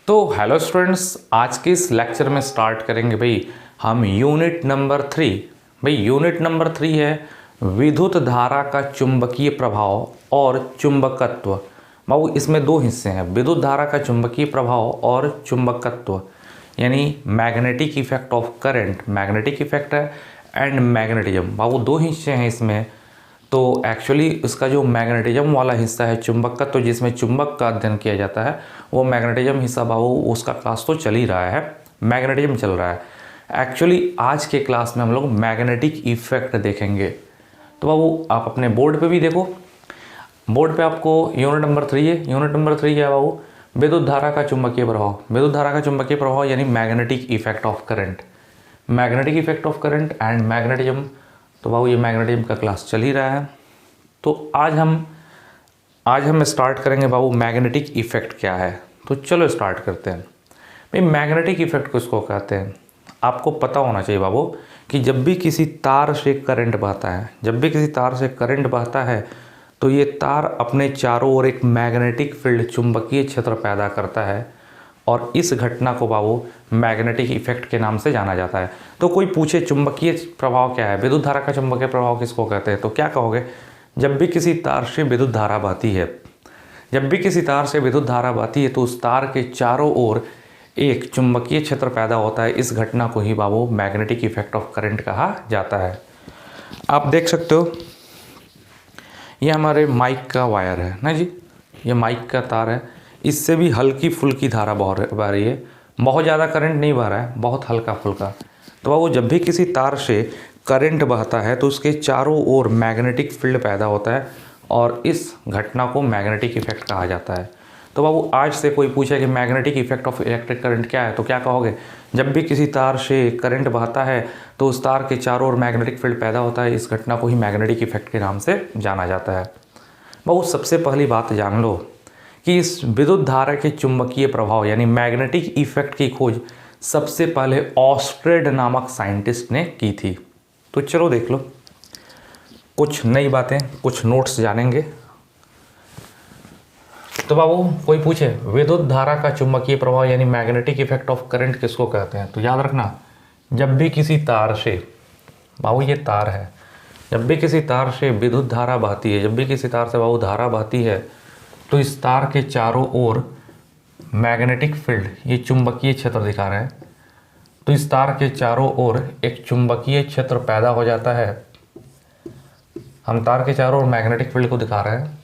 तो hello students, आज के इस लेक्चर में स्टार्ट करेंगे भाई हम यूनिट नंबर 3। भाई यूनिट नंबर 3 है विद्युत धारा का चुंबकीय प्रभाव और चुंबकत्व। बाबू इसमें दो हिस्से हैं, विद्युत धारा का चुंबकीय प्रभाव और चुंबकत्व, यानी magnetic effect of current, magnetic effect है एंड मैग्नेटिज्म। बाबू दो हिस्से हैं इसमें। तो एक्चुअली इसका जो मैग्नेटिज्म वाला हिस्सा है चुंबकत्व, तो जिसमें चुंबक का अध्ययन किया जाता है, वो मैग्नेटिज्म हिस्सा बाबू उसका क्लास तो चल ही रहा है, मैग्नेटिज्म चल रहा है। एक्चुअली आज के क्लास में हम लोग मैग्नेटिक इफेक्ट देखेंगे। तो बाबू आप अपने बोर्ड पे भी देखो, बोर्ड पे आपको यूनिट नंबर 3 है। यूनिट नंबर 3 क्या है बाबू? विद्युत धारा का चुंबकीय प्रभाव। विद्युत धारा का चुंबकीय प्रभाव यानी magnetic effect of current, magnetic effect of current and magnetism. तो बाबू ये मैग्नेटिज्म का क्लास चल ही रहा है। तो आज हम स्टार्ट करेंगे बाबू मैग्नेटिक इफेक्ट क्या है। तो चलो स्टार्ट करते हैं। भाई मैग्नेटिक इफेक्ट किसको कहते हैं आपको पता होना चाहिए बाबू, कि जब भी किसी तार से करंट बहता है, जब भी किसी तार से करंट बहता है तो ये तार अपने चारों ओर एक मैग्नेटिक फील्ड, चुंबकीय क्षेत्र पैदा करता है, और इस घटना को बाबू मैग्नेटिक इफेक्ट के नाम से जाना जाता है। तो कोई पूछे चुंबकीय प्रभाव क्या है, विद्युत धारा का चुंबकीय प्रभाव किसको कहते हैं, तो क्या कहोगे? जब भी किसी तार से विद्युत धारा बहती है, जब भी किसी तार से विद्युत धारा बहती है तो उस तार के चारों ओर एक चुंबकीय क्षेत्र पैदा होता है। इस घटना को ही बाबू मैग्नेटिक इफेक्ट ऑफ करंट कहा जाता है। आप देख सकते हो ये हमारे माइक का वायर है ना जी, ये माइक का तार है, इससे भी हल्की फुल्की धारा बह रही है, बहुत ज़्यादा करंट नहीं बह रहा है, बहुत हल्का फुल्का। तो बाबू जब भी किसी तार से करंट बहता है तो उसके चारों ओर मैग्नेटिक फील्ड पैदा होता है, और इस घटना को मैग्नेटिक इफेक्ट कहा जाता है। तो बाबू आज से कोई पूछे कि magnetic effect of electric current क्या है, तो क्या कहोगे? जब भी किसी तार से करंट बहता है तो उस तार के चारों ओर मैग्नेटिक फील्ड पैदा होता है, इस घटना को ही मैग्नेटिक इफेक्ट के नाम से जाना जाता है। बाबू सबसे पहली बात जान लो कि इस विद्युत धारा के चुंबकीय प्रभाव यानी मैग्नेटिक इफेक्ट की खोज सबसे पहले ऑस्ट्रेड नामक साइंटिस्ट ने की थी। तो चलो देख लो, कुछ नई बातें, कुछ नोट्स जानेंगे। तो बाबू कोई पूछे विद्युत धारा का चुंबकीय प्रभाव यानी मैग्नेटिक इफेक्ट ऑफ करंट किसको कहते हैं, तो याद रखना, जब भी किसी तार से, बाबू ये तार है, जब भी किसी तार से विद्युत धारा बहती है, जब भी किसी तार से बाबू धारा बहती है तो इस तार के चारों ओर मैग्नेटिक फील्ड, ये चुंबकीय क्षेत्र दिखा रहे हैं, तो इस तार के चारों ओर एक चुंबकीय क्षेत्र पैदा हो जाता है। हम तार के चारों ओर मैग्नेटिक फील्ड को दिखा रहे हैं,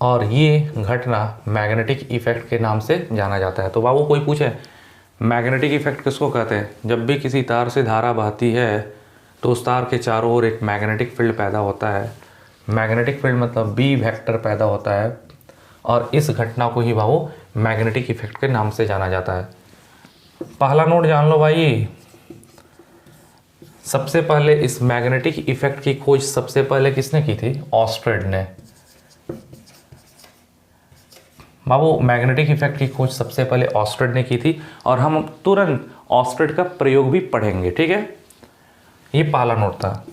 और ये घटना मैग्नेटिक इफेक्ट के नाम से जाना जाता है। तो बाबू कोई पूछे मैग्नेटिक इफेक्ट किसको कहते हैं? जब भी किसी तार से धारा बहती है तो उस तार के चारों ओर एक मैग्नेटिक फील्ड पैदा होता है, मैग्नेटिक फील्ड मतलब बी वेक्टर पैदा होता है, और इस घटना को ही बाबू मैग्नेटिक इफेक्ट के नाम से जाना जाता है। पहला नोट जान लो भाई, सबसे पहले इस मैग्नेटिक इफेक्ट की खोज सबसे पहले किसने की थी? ऑस्ट्रेड ने। बाबू मैग्नेटिक इफेक्ट की खोज सबसे पहले ऑस्ट्रेड ने की थी, और हम तुरंत ऑस्ट्रेड का प्रयोग भी पढ़ेंगे, ठीक है? ये पहला नोट था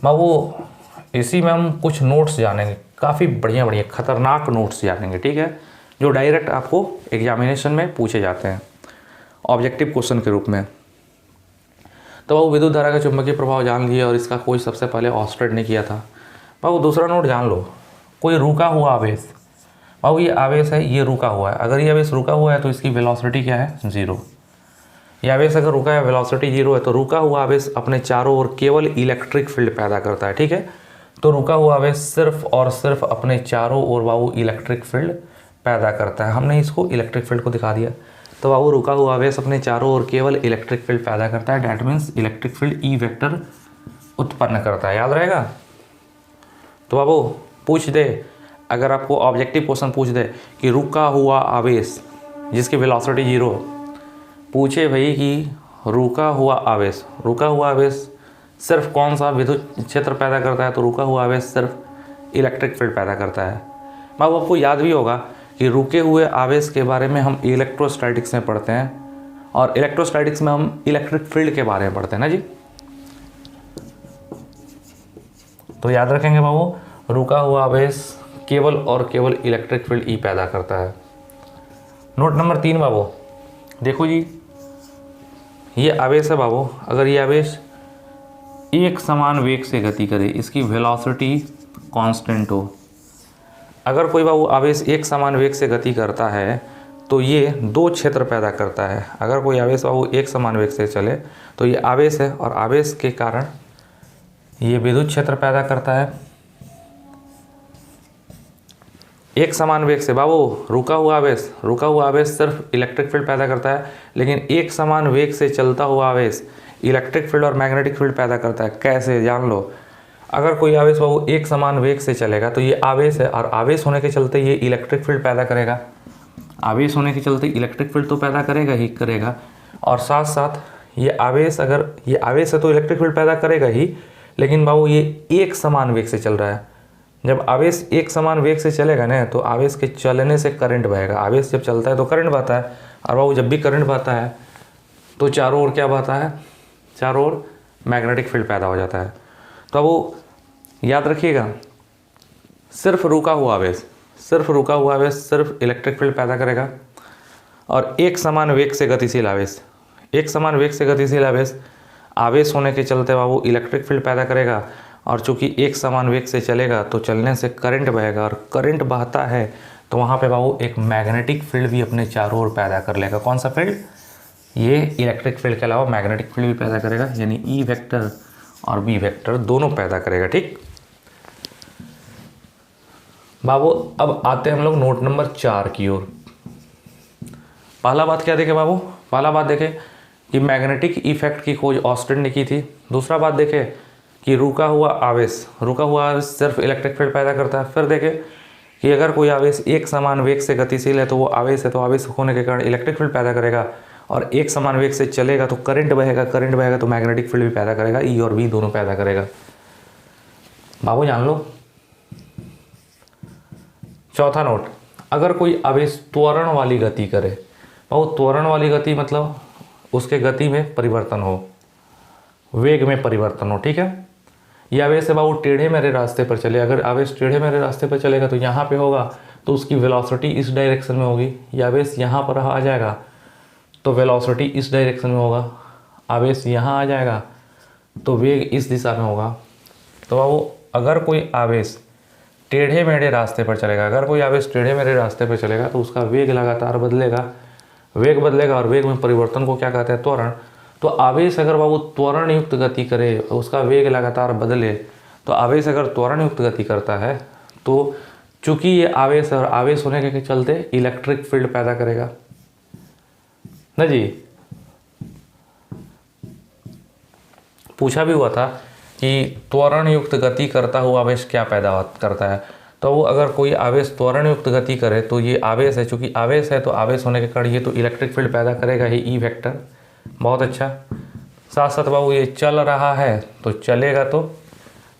बाबू। इसी में हम कुछ नोट्स जानेंगे, काफ़ी बढ़िया बढ़िया खतरनाक नोट्स जानेंगे, ठीक है, जो डायरेक्ट आपको एग्जामिनेशन में पूछे जाते हैं ऑब्जेक्टिव क्वेश्चन के रूप में। तो बाबू विद्युत धारा का चुंबकीय प्रभाव जान लिए, और इसका खोज सबसे पहले ऑस्ट्रेड ने किया था। बाबू दूसरा नोट जान लो, कोई रुका हुआ आवेश, बाबू ये आवेश है, ये रुका हुआ है, अगर ये आवेश रुका हुआ है तो इसकी वेलोसिटी क्या है? 0। ये आवेश अगर रुका है, वेलोसिटी 0 है, तो रुका हुआ आवेश अपने चारों ओर केवल इलेक्ट्रिक फील्ड पैदा करता है, ठीक है? तो रुका हुआ आवेश सिर्फ और सिर्फ अपने चारों ओर बाबू इलेक्ट्रिक फील्ड पैदा करता है। हमने इसको इलेक्ट्रिक फील्ड को दिखा दिया। तो बाबू रुका हुआ आवेश अपने चारों ओर केवल इलेक्ट्रिक फील्ड पैदा करता है, that means electric field E vector उत्पन्न करता है, याद रहेगा। तो बाबू पूछ दे, अगर आपको ऑब्जेक्टिव क्वेश्चन पूछ दे कि रुका हुआ आवेश जिसकी वेलोसिटी 0, पूछे भाई कि रुका हुआ आवेश सिर्फ कौन सा विद्युत क्षेत्र पैदा करता है, तो रुका हुआ आवेश सिर्फ इलेक्ट्रिक फील्ड पैदा करता है। बाबू आपको याद भी होगा कि रुके हुए आवेश के बारे में हम इलेक्ट्रोस्टैटिक्स में पढ़ते हैं, और इलेक्ट्रोस्टैटिक्स में हम इलेक्ट्रिक फील्ड के बारे में पढ़ते हैं ना जी। तो याद रखेंगे बाबू, रुका हुआ आवेश केवल और केवल इलेक्ट्रिक फील्ड ई पैदा करता है। नोट नंबर 3 बाबू, देखो जी, ये आवेश है बाबू। अगर ये आवेश एक समान वेग से गति करे, इसकी वेलोसिटी कांस्टेंट हो। अगर कोई बाबू आवेश एक समान वेग से गति करता है तो ये दो क्षेत्र पैदा करता है। अगर कोई आवेश बाबू एक समान वेग से चले तो ये आवेश है, और आवेश के कारण ये विद्युत क्षेत्र पैदा करता है। एक समान वेग से बाबू रुका हुआ आवेश सिर्फ इलेक्ट्रिक फील्ड पैदा करता है, लेकिन एक समान वेग से चलता हुआ आवेश इलेक्ट्रिक फील्ड और मैग्नेटिक फील्ड पैदा करता है। कैसे, जान लो। अगर कोई आवेश बाबू एक समान वेग से चलेगा तो ये आवेश है, और आवेश होने के चलते ये इलेक्ट्रिक फील्ड पैदा करेगा। आवेश होने के चलते इलेक्ट्रिक फील्ड तो पैदा करेगा ही करेगा, और साथ साथ ये आवेश, अगर ये आवेश है तो इलेक्ट्रिक फील्ड पैदा करेगा ही, लेकिन बाबू ये एक समान वेग से चल रहा है। जब आवेश एक समान वेग से चलेगा ना तो आवेश के चलने से करंट बहेगा। आवेश जब चलता है तो करंट बहता है, और बाबू जब भी करंट बहता है तो चारों ओर क्या बहता है, चारों ओर मैग्नेटिक फील्ड पैदा हो जाता है। तो वो याद रखिएगा, सिर्फ रुका हुआ आवेश सिर्फ इलेक्ट्रिक फील्ड पैदा करेगा, और एक समान वेग से गतिशील आवेश होने के चलते बाबू इलेक्ट्रिक फील्ड पैदा करेगा, और चूंकि एक समान वेग से चलेगा तो चलने से करंट बहेगा, और करंट बहता है तो वहाँ पे बाबू एक मैग्नेटिक फील्ड भी अपने चारों ओर पैदा कर लेगा। कौन सा फील्ड, ये इलेक्ट्रिक फील्ड के अलावा मैग्नेटिक फील्ड भी पैदा करेगा, यानी ई वेक्टर और बी वेक्टर दोनों पैदा करेगा। ठीक बाबू, अब आते हैं हम लोग नोट नंबर 4 की ओर। पहला बात क्या देखे बाबू, पहला बात देखे कि मैग्नेटिक इफेक्ट की खोज ऑस्टिन ने की थी। दूसरा बात देखे कि रुका हुआ आवेश सिर्फ इलेक्ट्रिक फील्ड पैदा करता है। फिर देखे कि अगर कोई आवेश एक समान वेग से गतिशील है तो वो आवेश है, तो आवेश होने के कारण इलेक्ट्रिक फील्ड पैदा करेगा, और एक समान वेग से चलेगा तो करंट बहेगा तो मैग्नेटिक फील्ड भी पैदा करेगा, ई और बी दोनों पैदा करेगा। बाबू जान लो। चौथा नोट, अगर कोई आवेश त्वरण वाली गति करे, बाबू त्वरण वाली गति मतलब उसके गति में परिवर्तन हो, वेग में परिवर्तन हो। ठीक है, यह आवेश है बाबू टेढ़े मेरे रास्ते पर चले। अगर आवेश टेढ़े मेरे रास्ते पर चलेगा तो यहाँ पे होगा तो उसकी वेलोसिटी इस डायरेक्शन में होगी। यह आवेश यहाँ पर आ जाएगा तो वेलोसिटी इस डायरेक्शन में होगा। आवेश यहाँ आ जाएगा तो वेग इस दिशा में होगा। तो बाबू अगर कोई आवेश टेढ़े मेढ़े रास्ते पर चलेगा तो उसका वेग लगातार बदलेगा, और वेग में परिवर्तन को क्या कहते हैं, त्वरण। तो आवेश अगर बाबू त्वरण युक्त गति करे, उसका वेग लगातार बदले, तो आवेश अगर त्वरण युक्त गति करता है तो चूंकि ये आवेश और आवेश होने के चलते इलेक्ट्रिक फील्ड पैदा करेगा ना जी। पूछा भी हुआ था कि त्वरण युक्त गति करता हुआ आवेश क्या पैदा करता है, तो वो अगर कोई आवेश त्वरण युक्त गति करे तो ये आवेश है, चूंकि आवेश है तो आवेश होने के कारण ये तो इलेक्ट्रिक फील्ड पैदा करेगा ही, ई वेक्टर। बहुत अच्छा। साथ साथ बाबू ये चल रहा है तो चलेगा तो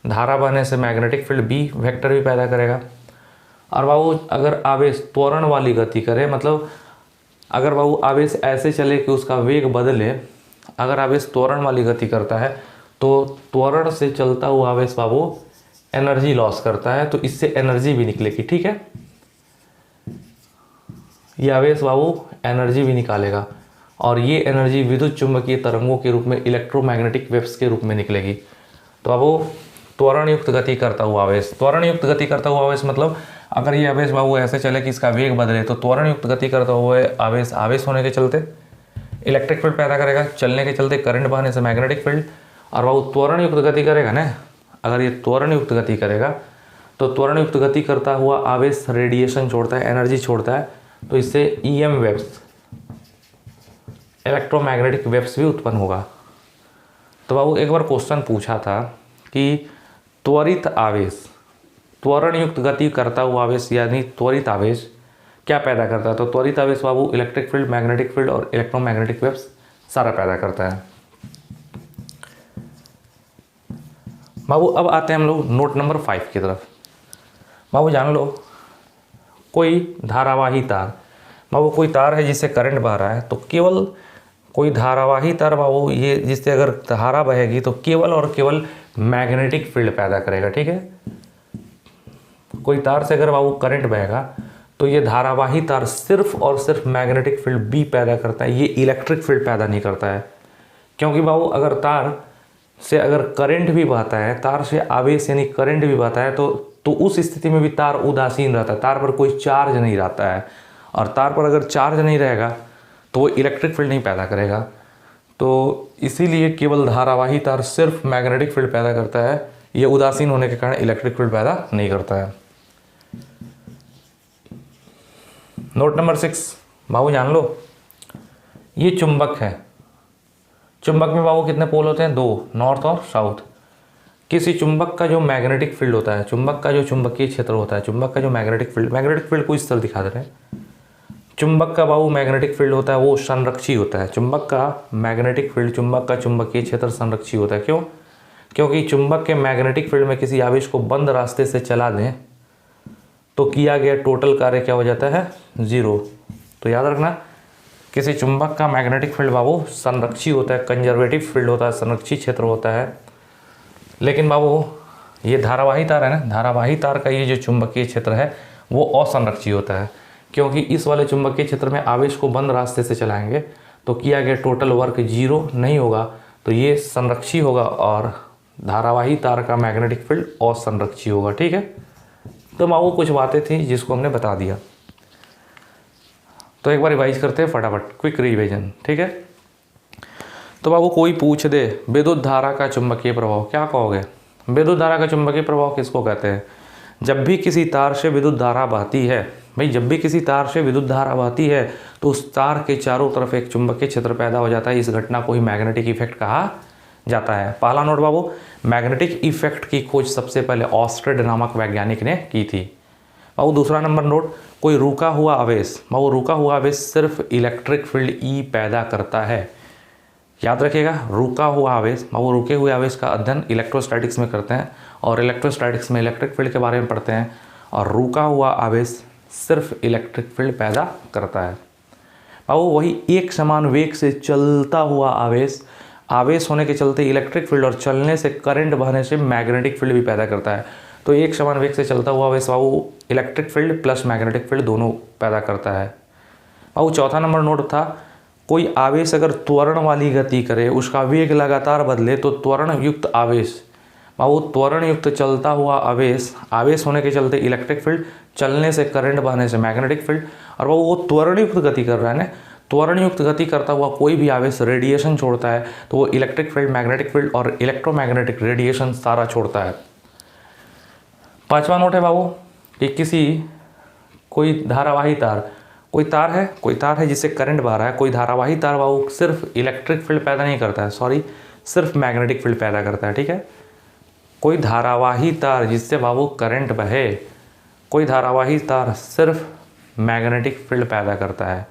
धारा बहने से मैग्नेटिक फील्ड बी वेक्टर भी पैदा करेगा। और बाबू अगर आवेश त्वरण वाली गति करे, मतलब अगर बाबू आवेश ऐसे चले कि उसका वेग बदले, अगर आवेश त्वरण वाली गति करता है तो त्वरण से चलता हुआ आवेश बाबू एनर्जी लॉस करता है, तो इससे एनर्जी भी निकलेगी। ठीक है, ये आवेश बाबू एनर्जी भी निकालेगा, और ये एनर्जी विद्युत चुंबकीय तरंगों के रूप में, इलेक्ट्रोमैग्नेटिक वेव्स के रूप में निकलेगी। तो बाबू त्वरण युक्त गति करता हुआ आवेश मतलब अगर ये आवेश बाबू ऐसे चले कि इसका वेग बदले, तो त्वरण युक्त गति करता हुआ आवेश होने के चलते इलेक्ट्रिक फील्ड पैदा करेगा, चलने के चलते करंट बहने से मैग्नेटिक फील्ड। और बाबू त्वरण युक्त गति करेगा ना, अगर ये त्वरण युक्त गति करेगा तो त्वरण युक्त गति करता हुआ आवेश रेडिएशन छोड़ता है, एनर्जी छोड़ता है, तो इससे ईएम वेव्स, इलेक्ट्रोमैग्नेटिक वेव्स भी उत्पन्न होगा। तो बाबू एक बार क्वेश्चन पूछा था कि त्वरित आवेश, त्वरण युक्त गति करता हुआ आवेश यानी त्वरित आवेश क्या पैदा करता है, तो त्वरित आवेश बाबू इलेक्ट्रिक फील्ड, मैग्नेटिक फील्ड और इलेक्ट्रोमैग्नेटिक वेव्स सारा पैदा करता है। बाबू अब आते हैं हम लोग नोट नंबर 5 की तरफ। बाबू जान लो, कोई धारावाही तार, बाबू कोई तार है जिससे करंट बह रहा है, तो केवल कोई धारावाही तार बाबू ये जिससे अगर धारा बहेगी तो केवल और केवल मैग्नेटिक फील्ड पैदा करेगा। ठीक है, कोई तार से अगर बाबू करंट बहेगा तो ये धारावाही तार सिर्फ और सिर्फ मैग्नेटिक फील्ड बी पैदा करता है, ये इलेक्ट्रिक फील्ड पैदा नहीं करता है। क्योंकि बाबू अगर तार से अगर करंट भी बहता है, तार से आवेश यानी करंट भी बहता है, तो उस स्थिति में भी तार उदासीन रहता है, तार पर कोई चार्ज नहीं रहता है। और तार पर अगर चार्ज नहीं रहेगा तो वो इलेक्ट्रिक फील्ड नहीं पैदा करेगा। तो इसीलिए केवल धारावाही तार सिर्फ मैग्नेटिक फील्ड पैदा करता है, ये उदासीन होने के कारण इलेक्ट्रिक फील्ड पैदा नहीं करता है। नोट नंबर 6 बाबू जान लो, ये चुंबक है। चुंबक में बाबू कितने पोल होते हैं? 2, नॉर्थ और साउथ। किसी चुंबक का जो मैग्नेटिक फील्ड होता है, चुंबक का जो चुंबकीय क्षेत्र होता है, चुंबक का जो मैग्नेटिक फील्ड को इस तरह दिखा दे रहे हैं। चुंबक का बाबू मैग्नेटिक फील्ड होता है वो संरक्षी होता है। चुंबक का मैग्नेटिक फील्ड, चुंबक का चुंबकीय क्षेत्र संरक्षी होता है। क्यों? क्योंकि चुंबक के मैग्नेटिक फील्ड में किसी आवेश को बंद रास्ते से चला दें तो किया गया टोटल कार्य क्या हो जाता है? 0। तो याद रखना, किसी चुंबक का मैग्नेटिक फील्ड बाबू संरक्षी होता है, कंजर्वेटिव फील्ड होता है, संरक्षी क्षेत्र होता है। लेकिन बाबू ये धारावाही तार है ना, धारावाही तार का ये जो चुंबकीय क्षेत्र है वो असंरक्षी होता है। क्योंकि इस वाले चुंबकीय क्षेत्र में आवेश को बंद रास्ते से चलाएंगे तो किया गया टोटल वर्क 0 नहीं होगा, तो ये संरक्षी होगा और धारावाही तार का मैग्नेटिक फील्ड असंरक्षी होगा। ठीक है, तो बाबू कुछ बातें थी जिसको हमने बता दिया, तो एक बार रिवाइज करते हैं फटाफट, क्विक रिवीजन। ठीक है, तो बाबू कोई पूछ दे विद्युत धारा का चुंबकीय प्रभाव, क्या कहोगे? विद्युत धारा का चुंबकीय प्रभाव किसको कहते हैं? जब भी किसी तार से विद्युत धारा बहती है, भाई जब भी किसी तार से विद्युत धारा बहती है तो उस तार के चारों तरफ एक चुंबकीय क्षेत्र पैदा हो जाता है। इस घटना को ही मैग्नेटिक इफेक्ट कहा जाता है। पहला नोट बाबू, मैग्नेटिक इफेक्ट की खोज सबसे पहले ऑस्टेड नामक वैज्ञानिक ने की थी। बाबू दूसरा नंबर नोट, कोई रुका हुआ आवेश, बाबू रुका हुआ आवेश सिर्फ इलेक्ट्रिक फील्ड ई पैदा करता है। याद रखिएगा, रुका हुआ आवेश, बाबू रुके हुए आवेश का अध्ययन इलेक्ट्रोस्टैटिक्स में करते हैं और इलेक्ट्रोस्टैटिक्स में इलेक्ट्रिक फील्ड के बारे में पढ़ते हैं। और रुका हुआ आवेश सिर्फ इलेक्ट्रिक फील्ड पैदा करता है। बाबू वही एक समान वेग से चलता हुआ आवेश होने के चलते इलेक्ट्रिक फील्ड और चलने से करंट बहने से मैग्नेटिक फील्ड भी पैदा करता है। तो एक समान वेग से चलता हुआ आवेश बाबू electric field plus magnetic field दोनों पैदा करता है। बाबू चौथा नंबर नोट था, कोई आवेश अगर त्वरण वाली गति करे, उसका वेग लगातार बदले तो त्वरण युक्त आवेश, बाबू त्वरण युक्त चलता हुआ आवेश होने के चलते इलेक्ट्रिक फील्ड, चलने से करंट बहने से मैग्नेटिक फील्ड। और बाबू वो त्वरण युक्त गति कर रहा है ना, त्वरण युक्त गति करता हुआ कोई भी आवेश रेडिएशन छोड़ता है तो वो इलेक्ट्रिक फील्ड, मैग्नेटिक फील्ड और इलेक्ट्रोमैग्नेटिक रेडिएशन सारा छोड़ता है। पांचवा नोट है बाबू कि कोई धारावाही तार, कोई तार है जिससे करंट बह रहा है, कोई धारावाही तार बाबू सिर्फ इलेक्ट्रिक फील्ड पैदा नहीं करता है, सिर्फ मैग्नेटिक फील्ड पैदा करता है। ठीक है, कोई धारावाही तार जिससे बाबू करंट बहे, कोई धारावाही तार सिर्फ मैग्नेटिक फील्ड पैदा करता है।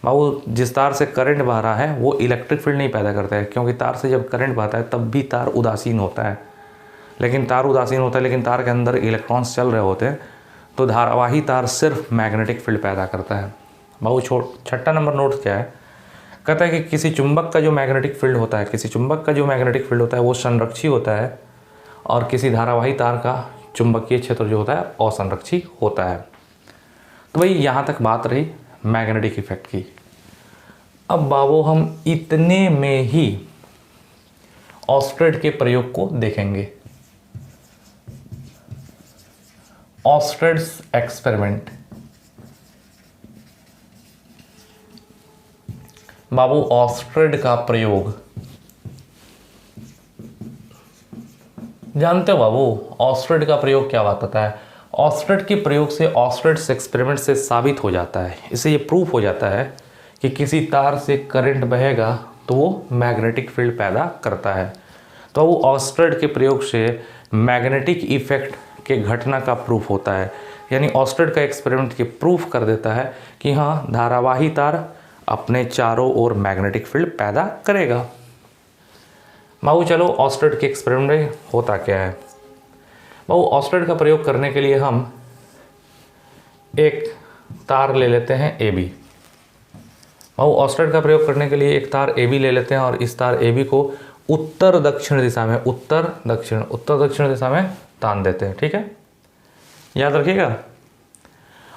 बाबू जिस तार से करंट बह रहा है वो इलेक्ट्रिक फील्ड नहीं पैदा करता है, क्योंकि तार से जब करंट बहता है तब भी तार उदासीन होता है, लेकिन तार के अंदर इलेक्ट्रॉन्स चल रहे होते हैं। तो धारावाही तार सिर्फ मैग्नेटिक फील्ड पैदा करता है। बाबू छठा नंबर नोट क्या है? कहता है कि किसी चुंबक का जो मैग्नेटिक फील्ड होता है वो संरक्षी होता है और किसी धारावाही तार का चुंबकीय क्षेत्र जो होता है असंरक्षी होता है। तो भाई यहाँ तक बात रही मैग्नेटिक इफेक्ट की। अब बाबू हम इतने में ही ऑस्टेड के प्रयोग को देखेंगे। ऑस्टेड्स एक्सपेरिमेंट, बाबू ऑस्टेड का प्रयोग जानते हो बाबू? ऑस्टेड का प्रयोग क्या बात होता है? ऑस्टेड के प्रयोग से, ऑस्टेड्स एक्सपेरिमेंट से साबित हो जाता है, इससे ये प्रूफ हो जाता है कि किसी तार से करंट बहेगा तो वो मैग्नेटिक फील्ड पैदा करता है। तो वो ऑस्टेड के प्रयोग से मैग्नेटिक इफेक्ट के घटना का प्रूफ होता है, यानी ऑस्टेड का एक्सपेरिमेंट के प्रूफ कर देता है कि हाँ, धारावाही तार अपने चारों ओर मैग्नेटिक फील्ड पैदा करेगा। बाबू चलो ऑस्टेड के एक्सपेरिमेंट में होता क्या है। बाबू ऑस्टेड का प्रयोग करने के लिए हम एक तार ले लेते हैं AB। बाबू ऑस्टेड का प्रयोग करने के लिए एक तार AB ले लेते हैं और इस तार AB को उत्तर दक्षिण दिशा में तान देते हैं। ठीक है, याद रखिएगा।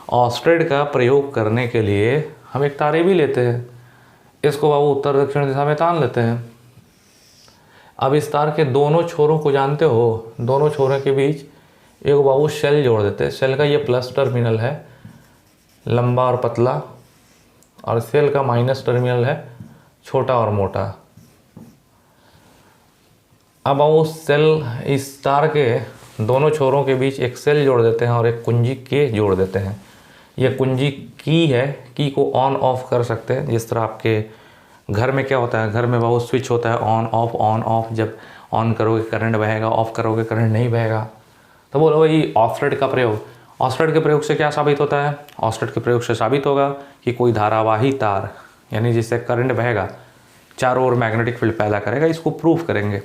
ऑस्टेड का प्रयोग करने के लिए हम एक तार AB लेते हैं, इसको बाबू उत्तर दक्षिण दिशा में तान लेते हैं। अब इस तार के दोनों छोरों को जानते हो, दोनों छोरों के बीच एक बाबू शेल जोड़ देते हैं। शेल का ये प्लस टर्मिनल है, लंबा और पतला, और शेल का माइनस टर्मिनल है, छोटा और मोटा। अब बाबू सेल, इस तार के दोनों छोरों के बीच एक सेल जोड़ देते हैं और एक कुंजी के जोड़ देते हैं। यह कुंजी की है, की को ऑन ऑफ कर सकते हैं। जिस तरह आपके घर में क्या होता है, घर में बहुत स्विच होता है ऑन ऑफ, जब ऑन करोगे करंट बहेगा, ऑफ करोगे करंट नहीं बहेगा। तो बोलो भाई ऑस्टेड का प्रयोग, ऑस्टेड के प्रयोग से क्या साबित होता है? ऑस्टेड के प्रयोग से साबित होगा कि कोई धारावाही तार, यानी जिससे करंट बहेगा, चारों ओर मैग्नेटिक फील्ड पैदा करेगा। इसको प्रूफ करेंगे।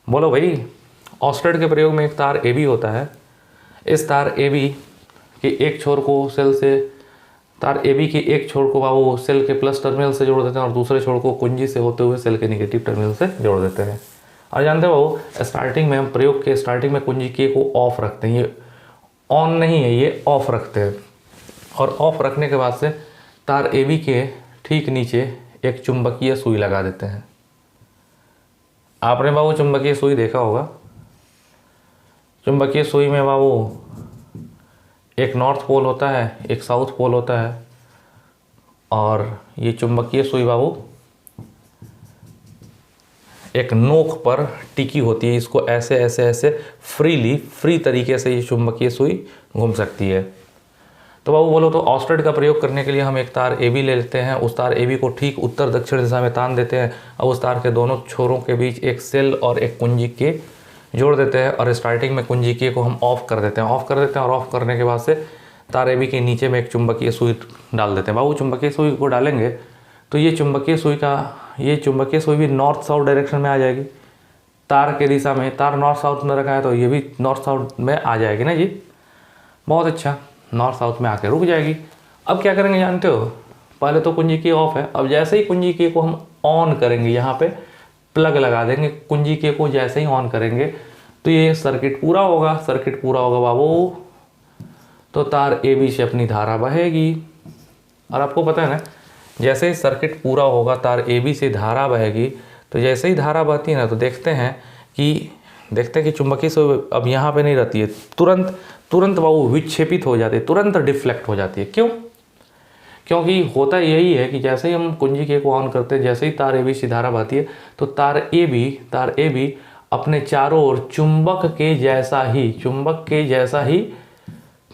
बोलो भाई ऑस्टेड के प्रयोग में एक तार AB होता है। इस तार AB के एक छोर को सेल से, तार AB के एक छोर को बाबू सेल के प्लस टर्मिनल से जोड़ देते हैं और दूसरे छोर को कुंजी से होते हुए सेल के नेगेटिव टर्मिनल से जोड़ देते हैं। और जानते हो बाबू स्टार्टिंग में हम प्रयोग के स्टार्टिंग में कुंजी के को ऑफ रखते हैं, ये ऑन नहीं है, ये ऑफ रखते हैं। और ऑफ रखने के बाद से तार AB के ठीक नीचे एक चुंबकीय सुई लगा देते हैं। आपने बाबू चुंबकीय सुई देखा होगा। चुंबकीय सुई में बाबू एक नॉर्थ पोल होता है, एक साउथ पोल होता है, और ये चुंबकीय सुई बाबू एक नोक पर टिकी होती है। इसको ऐसे ऐसे ऐसे फ्री तरीके से ये चुंबकीय सुई घूम सकती है। तो बाबू बोलो तो ऑस्टेड का प्रयोग करने के लिए हम एक तार AB ले लेते हैं, उस तार AB को ठीक उत्तर दक्षिण दिशा में तान देते हैं, और उस तार के दोनों छोरों के बीच एक सेल और एक कुंजी के जोड़ देते हैं, और स्टार्टिंग में कुंजी के को हम ऑफ कर देते हैं, और ऑफ करने के बाद से तार AB के नीचे में एक चुंबकीय सुई डाल देते हैं। बाबू चुंबकीय सुई को डालेंगे तो ये चुंबकीय सुई भी नॉर्थ साउथ डायरेक्शन में आ जाएगी। तार के दिशा में, तार नॉर्थ साउथ में रखा है तो ये भी नॉर्थ साउथ में आ जाएगी ना जी। बहुत अच्छा, नॉर्थ साउथ में आके रुक जाएगी। अब क्या करेंगे जानते हो? पहले तो कुंजी की ऑफ है, अब जैसे ही कुंजी की को हम ऑन करेंगे, यहाँ पे प्लग लगा देंगे, कुंजी के को जैसे ही ऑन करेंगे तो ये सर्किट पूरा होगा। सर्किट पूरा होगा बाबू तो तार AB से अपनी धारा बहेगी। और आपको पता है ना, जैसे ही सर्किट पूरा होगा तार AB से धारा बहेगी, तो जैसे ही धारा बहती है ना तो देखते हैं कि चुंबकीय सुई अब यहाँ पे नहीं रहती है, तुरंत बाबू विक्षेपित हो जाती है, तुरंत डिफ्लेक्ट हो जाती है। क्यों? क्योंकि होता यही है कि जैसे ही हम कुंजी के को ऑन करते हैं, जैसे ही तार AB से धारा बहती है तो तार AB अपने चारों ओर चुंबक के जैसा ही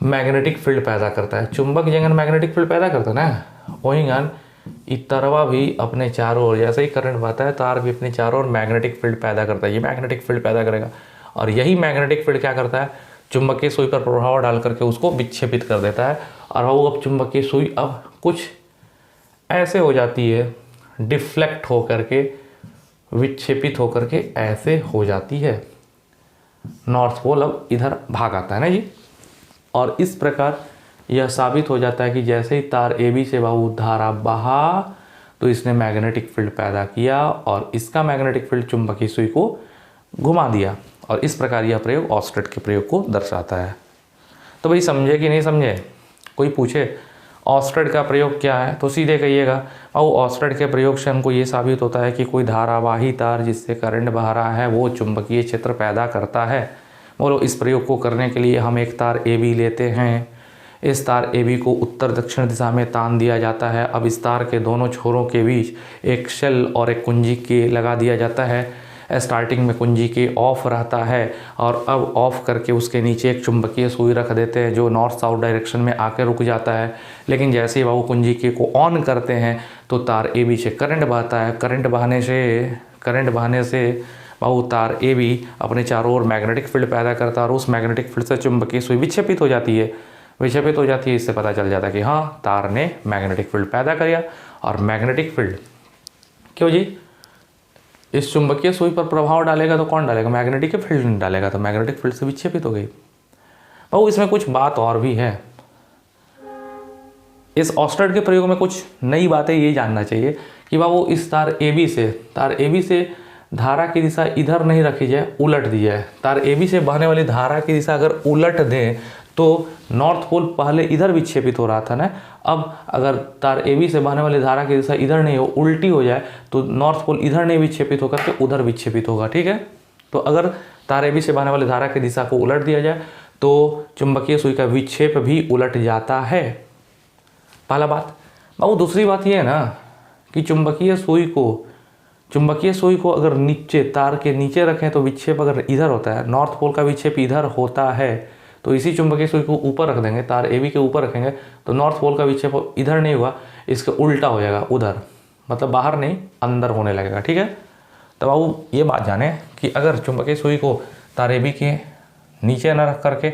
मैग्नेटिक फील्ड पैदा करता है। चुंबक जगन मैग्नेटिक फील्ड पैदा करता है ना, वही गान इतरवा भी अपने चारों ओर, जैसे ही करंट बहता है तार भी अपने चारों ओर मैग्नेटिक फील्ड पैदा करता है। ये मैग्नेटिक फील्ड पैदा करेगा, और यही मैग्नेटिक फील्ड क्या करता है? चुंबकीय सुई पर प्रभाव डाल करके उसको विक्षेपित कर देता है। और वो अब चुंबकीय सुई अब कुछ ऐसे हो जाती है, डिफ्लेक्ट होकर के, विक्षेपित होकर के ऐसे हो जाती है। नॉर्थ पोल अब इधर भाग आता है ना जी। और इस प्रकार यह साबित हो जाता है कि जैसे ही तार AB से बाबू धारा बहा तो इसने मैग्नेटिक फील्ड पैदा किया, और इसका मैग्नेटिक फील्ड चुंबकीय सुई को घुमा दिया, और इस प्रकार यह प्रयोग ऑस्टेड के प्रयोग को दर्शाता है। तो भाई समझे कि नहीं समझे? कोई पूछे ऑस्टेड का प्रयोग क्या है तो सीधे कहिएगा और ऑस्टेड के प्रयोग से हमको ये साबित होता है कि कोई धारावाही तार जिससे करंट बह रहा है वो चुंबकीय क्षेत्र पैदा करता है। बोलो इस प्रयोग को करने के लिए हम एक तार AB लेते हैं, इस तार AB को उत्तर दक्षिण दिशा में तान दिया जाता है। अब इस तार के दोनों छोरों के बीच एक शेल और एक कुंजी के लगा दिया जाता है। स्टार्टिंग में कुंजी के ऑफ रहता है, और अब ऑफ करके उसके नीचे एक चुंबकीय सुई रख देते हैं जो नॉर्थ साउथ डायरेक्शन में आकर रुक जाता है। लेकिन जैसे ही बाबू कुंजी के को ऑन करते हैं तो तार AB से करंट बहता है। करंट बहने से बाबू तार AB अपने चारों ओर मैग्नेटिक फील्ड पैदा करता है, और उस मैग्नेटिक फील्ड से चुंबकीय सुई विक्षेपित हो जाती है। इससे पता चल जाता है कि हाँ तार ने मैग्नेटिक फील्ड पैदा किया। और मैग्नेटिक फील्ड क्यों जी? इस चुंबकीय सुई पर प्रभाव डालेगा तो कौन डालेगा? मैग्नेटिक फील्ड नहीं डालेगा, तो मैग्नेटिक फील्ड से विक्षेपित हो गई। बाबू इसमें कुछ बात और भी है। इस ऑस्टेड के प्रयोग में कुछ नई बातें ये जानना चाहिए कि बाबू इस तार AB से धारा की दिशा इधर नहीं रखी जाए, उलट दी जाए। तार AB से बहने वाली धारा की दिशा अगर उलट दें तो नॉर्थ पोल पहले इधर विक्षेपित हो रहा था ना, अब अगर तार AB से बहने वाली धारा की दिशा इधर नहीं हो, उल्टी हो जाए, तो नॉर्थ पोल इधर नहीं विक्षेपित होकर के उधर विक्षेपित होगा। ठीक है, तो अगर तार AB से बहने वाली धारा की दिशा को उलट दिया जाए तो चुंबकीय सुई का विक्षेप भी उलट जाता है। पहला बात। बाबू दूसरी बात ये है ना कि चुंबकीय सुई को अगर नीचे, तार के नीचे रखें तो विक्षेप अगर इधर होता है, नॉर्थ पोल का विक्षेप इधर होता है, तो इसी चुंबकीय सुई को ऊपर रख देंगे, तार AB के ऊपर रखेंगे तो नॉर्थ पोल का विक्षेप इधर नहीं हुआ, इसका उल्टा हो जाएगा, उधर, मतलब बाहर नहीं अंदर होने लगेगा। ठीक है, तो बाबू ये बात जाने कि अगर चुंबकीय सुई को तार AB के नीचे न रख करके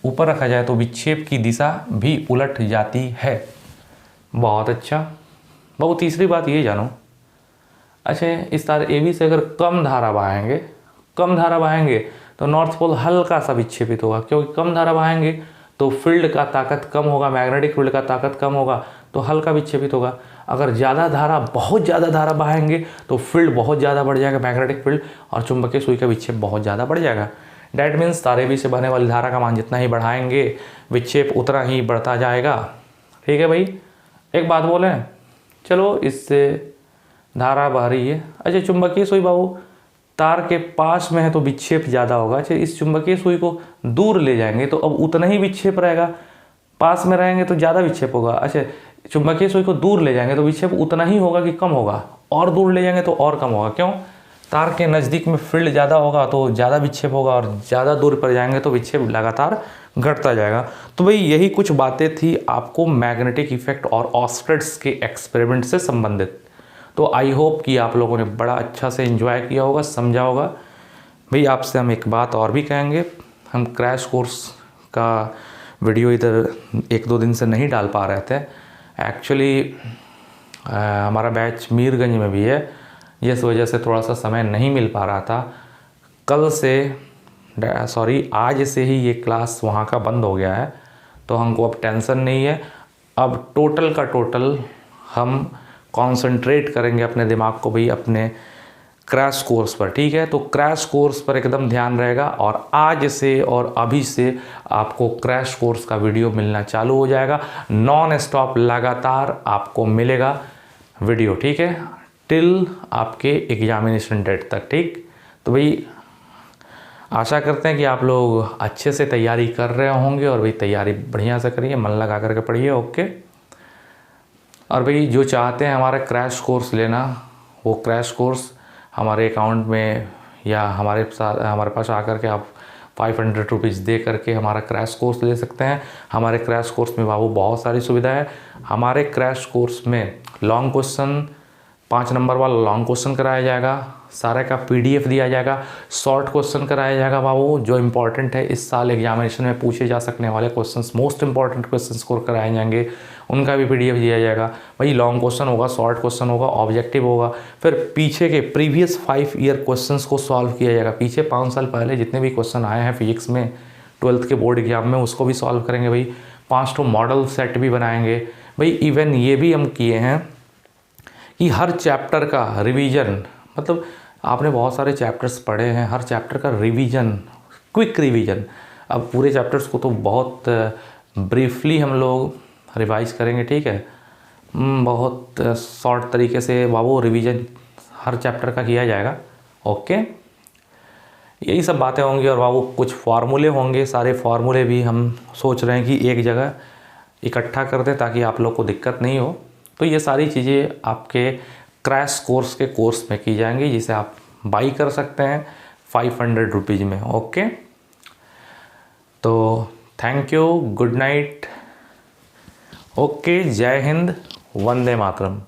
ऊपर रखा जाए तो विक्षेप की दिशा भी उलट जाती है। बहुत अच्छा। बाबू तीसरी बात ये जानो, अच्छा इस तार AB से अगर कम धारा बहाएंगे तो नॉर्थ पोल हल्का सा विक्षेपित होगा, क्योंकि कम धारा बहाएंगे तो फील्ड का ताकत कम होगा, मैग्नेटिक फील्ड का ताकत कम होगा, तो हल्का विक्षेपित होगा। अगर बहुत ज़्यादा धारा बहाएंगे तो फील्ड बहुत ज़्यादा बढ़ जाएगा, मैग्नेटिक फील्ड, और चुंबकीय सुई का विक्षेप बहुत ज़्यादा बढ़ जाएगा। डैट मीन्स तार AB से बहने वाली धारा का मान जितना ही बढ़ाएंगे विक्षेप उतना ही बढ़ता जाएगा। ठीक है भाई, एक बात बोले, चलो इससे धारा बह रही है, अच्छा चुंबकीय सुई बाबू तार के पास में है तो विक्षेप ज़्यादा होगा, अच्छा इस चुंबकीय सुई को दूर ले जाएंगे तो अब उतना ही विक्षेप रहेगा, पास में रहेंगे तो ज़्यादा विक्षेप होगा, अच्छा चुंबकीय सुई को दूर ले जाएंगे तो विक्षेप उतना ही होगा कि कम होगा, और दूर ले जाएंगे तो और कम होगा। क्यों? तार के नज़दीक में फील्ड ज़्यादा होगा तो ज़्यादा विक्षेप होगा, और ज़्यादा दूर पर जाएंगे तो विक्षेप लगातार घटता जाएगा। तो भाई यही कुछ बातें थी आपको मैग्नेटिक इफेक्ट और ऑस्टेड्स के एक्सपेरिमेंट से संबंधित। तो आई होप कि आप लोगों ने बड़ा अच्छा से एंजॉय किया होगा, समझा होगा। भाई आपसे हम एक बात और भी कहेंगे, हम क्रैश कोर्स का वीडियो इधर 1-2 दिन से नहीं डाल पा रहे थे। एक्चुअली हमारा बैच मीरगंज में भी है, जिस वजह से थोड़ा सा समय नहीं मिल पा रहा था। आज से ही ये क्लास वहाँ का बंद हो गया है, तो हमको अब टेंशन नहीं है। अब टोटल का टोटल हम कंसंट्रेट करेंगे अपने दिमाग को भाई अपने क्रैश कोर्स पर। ठीक है, तो क्रैश कोर्स पर एकदम ध्यान रहेगा, और आज से और अभी से आपको क्रैश कोर्स का वीडियो मिलना चालू हो जाएगा, नॉन स्टॉप लगातार आपको मिलेगा वीडियो। ठीक है, टिल आपके एग्जामिनेशन डेट तक। ठीक, तो भाई आशा करते हैं कि आप लोग अच्छे से तैयारी कर रहे होंगे, और भाई तैयारी बढ़िया से करिए, मन लगा करके पढ़िए। ओके, और भाई जो चाहते हैं हमारा क्रैश कोर्स लेना, वो क्रैश कोर्स हमारे अकाउंट में या हमारे पास आकर के आप 500 रुपीज़ दे करके हमारा क्रैश कोर्स ले सकते हैं। हमारे क्रैश कोर्स में बाबू बहुत सारी सुविधा है। हमारे क्रैश कोर्स में लॉन्ग क्वेश्चन, 5 नंबर वाला लॉन्ग क्वेश्चन कराया जाएगा, सारे का PDF दिया जाएगा, शॉर्ट क्वेश्चन कराया जाएगा बाबू, जो इंपॉर्टेंट है इस साल एग्जामिनेशन में पूछे जा सकने वाले क्वेश्चंस, मोस्ट इंपॉर्टेंट क्वेश्चंस को कराए जाएंगे, उनका भी PDF दिया जाएगा। भाई लॉन्ग क्वेश्चन होगा, शॉर्ट क्वेश्चन होगा, ऑब्जेक्टिव होगा, फिर पीछे के प्रीवियस 5 ईयर क्वेश्चंस को सॉल्व किया जाएगा। पीछे 5 साल पहले जितने भी क्वेश्चन आए हैं फिजिक्स में 12th के बोर्ड एग्जाम में, उसको भी सॉल्व करेंगे भाई। 5 मॉडल सेट भी बनाएंगे भाई। इवन ये भी हम किए हैं कि हर चैप्टर का रिवीजन, मतलब आपने बहुत सारे चैप्टर्स पढ़े हैं, हर चैप्टर का रिवीजन, क्विक रिवीजन। अब पूरे चैप्टर्स को तो बहुत ब्रीफली हम लोग रिवाइज करेंगे। ठीक है, बहुत शॉर्ट तरीके से बाबू रिवीजन हर चैप्टर का किया जाएगा। ओके, यही सब बातें होंगी, और बाबू कुछ फार्मूले होंगे, सारे फार्मूले भी हम सोच रहे हैं कि एक जगह इकट्ठा कर दें ताकि आप लोग को दिक्कत नहीं हो। तो ये सारी चीज़ें आपके क्रैश कोर्स के कोर्स में की जाएंगी, जिसे आप बाई कर सकते हैं 500 रुपीज़ में। ओके, तो thank you, good night. Okay, जय हिंद, वंदे मातरम।